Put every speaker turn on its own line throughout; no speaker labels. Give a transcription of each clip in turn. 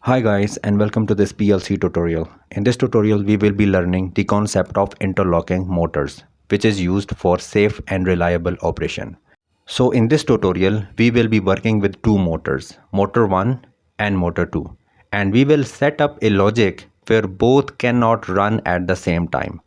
Hi guys and welcome to this PLC tutorial. In this tutorial we will be learning the concept of interlocking motors, which is used for safe and reliable operation. So in this tutorial we will be working with two motors, motor 1 and motor 2, and we will set up a logic where both cannot run at the same time.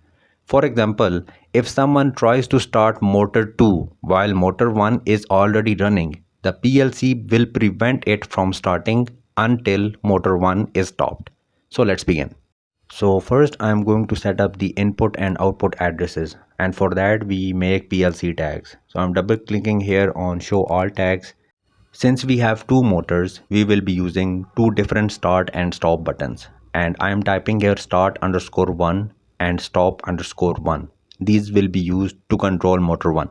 For example, if someone tries to start motor 2 while motor 1 is already running, the PLC will prevent it from starting until motor 1 is stopped. So let's begin. So first I am going to set up the input and output addresses, and for that we make PLC tags. So I'm double clicking here on show all tags. Since we have two motors, we will be using two different start and stop buttons, and I am typing here start_1 and stop_1. These will be used to control motor 1,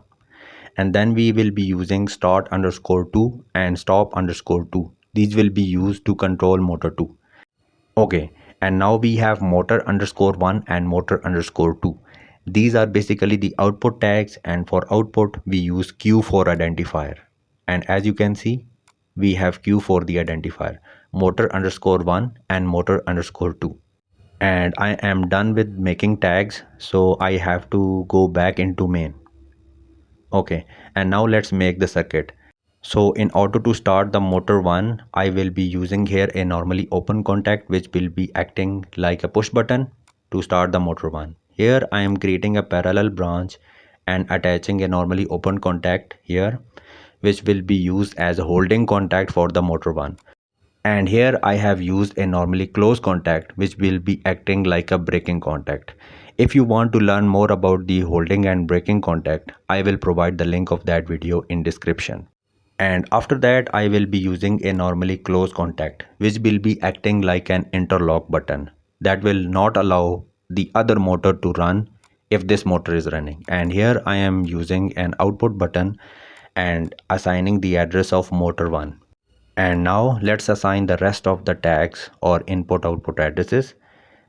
and then we will be using start_2 and stop_2. These will be used to control motor 2. Okay, and now we have motor_1 and motor_2. These are basically the output tags, and for output we use Q for identifier. And as you can see, we have Q for the identifier, motor_1 and motor_2. And I am done with making tags, so I have to go back into main. Okay, and now let's make the circuit. So in order to start the motor 1, I will be using here a normally open contact which will be acting like a push button to start the motor 1. Here I am creating a parallel branch and attaching a normally open contact here, which will be used as a holding contact for the motor 1. And here I have used a normally closed contact which will be acting like a breaking contact. If you want to learn more about the holding and breaking contact, I will provide the link of that video in description. And after that I will be using a normally closed contact which will be acting like an interlock button that will not allow the other motor to run if this motor is running. And here I am using an output button and assigning the address of motor 1. And now let's assign the rest of the tags or input output addresses.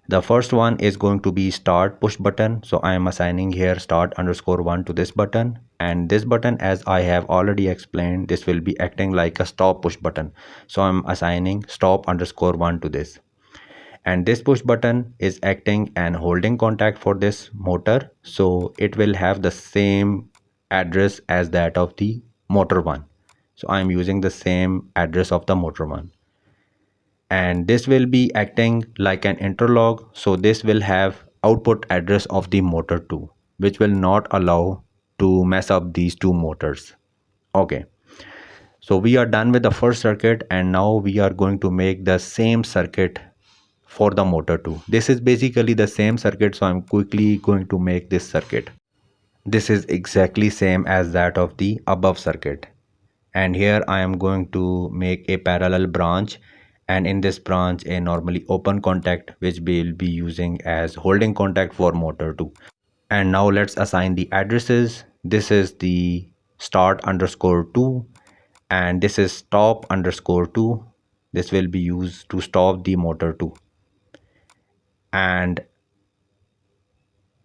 The first one is going to be start push button. So I am assigning here start_1 to this button, and this button, as I have already explained, this will be acting like a stop push button. So I'm assigning stop_1 to this. And this push button is acting and holding contact for this motor. So it will have the same address as that of the motor 1. So I am using the same address of the motor 1. And this will be acting like an interlock, so this will have output address of the motor 2, which will not allow to mess up these two motors. Okay, so we are done with the first circuit, and now we are going to make the same circuit for the motor 2. This is basically the same circuit, so I'm quickly going to make this circuit. This is exactly same as that of the above circuit, and here I am going to make a parallel branch, and in this branch a normally open contact which we'll be using as holding contact for motor 2. And now let's assign the addresses. This is the start_2 and this is stop_2. This will be used to stop the motor 2, and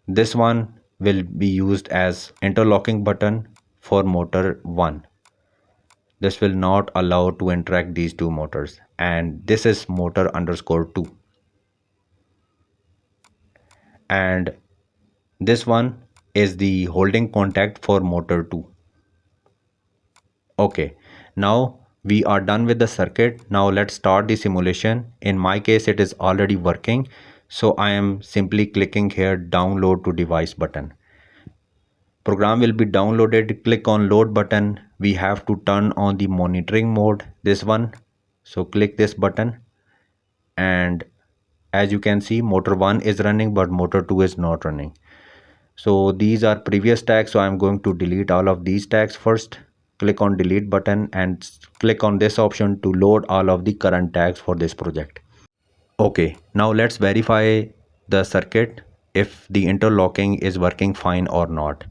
this one will be used as interlocking button for motor 1. This will not allow to interact these two motors, and this is motor_2, and this one is the holding contact for motor 2. Okay, now we are done with the circuit. Now let's start the simulation. In my case it is already working, so I am simply clicking here download to device button. Program will be downloaded. Click on load button. We have to turn on the monitoring mode, this one. So click this button, and as you can see motor 1 is running but motor 2 is not running. So these are previous tags, so I'm going to delete all of these tags first. Click on delete button and click on this option to load all of the current tags for this project. Okay, now let's verify the circuit if the interlocking is working fine or not.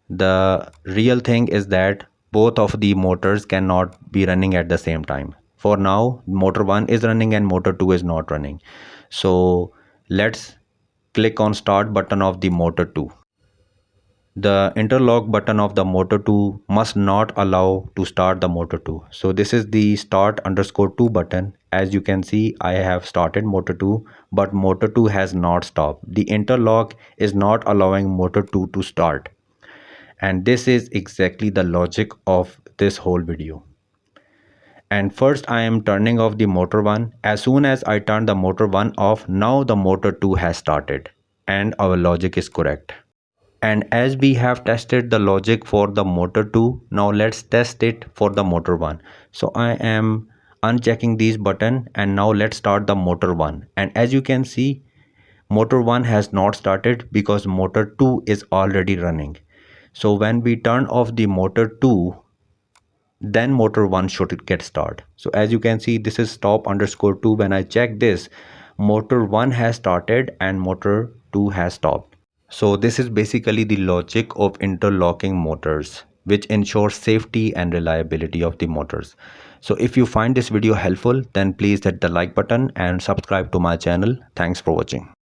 The real thing is that both of the motors cannot be running at the same time. For now motor 1 is running and motor 2 is not running. So let's click on start button of the motor 2. The interlock button of the motor 2 must not allow to start the motor 2. So this is the start_2 button, As you can see, I have started motor 2, but motor 2 has not stopped. The interlock is not allowing motor 2 to start. And this is exactly the logic of this whole video. And first I am turning off the motor 1. As soon as I turn the motor 1 off, now the motor 2 has started. And our logic is correct. And as we have tested the logic for the motor 2, now let's test it for the motor 1. So I am unchecking these button, and now let's start the motor 1. And as you can see, motor 1 has not started because motor 2 is already running. So when we turn off the motor 2, then motor 1 should get start. So as you can see, this is stop underscore 2. When I check this, motor 1 has started and motor 2 has stopped. So this is basically the logic of interlocking motors, which ensures safety and reliability of the motors. So if you find this video helpful, then please hit the like button and subscribe to my channel. Thanks for watching.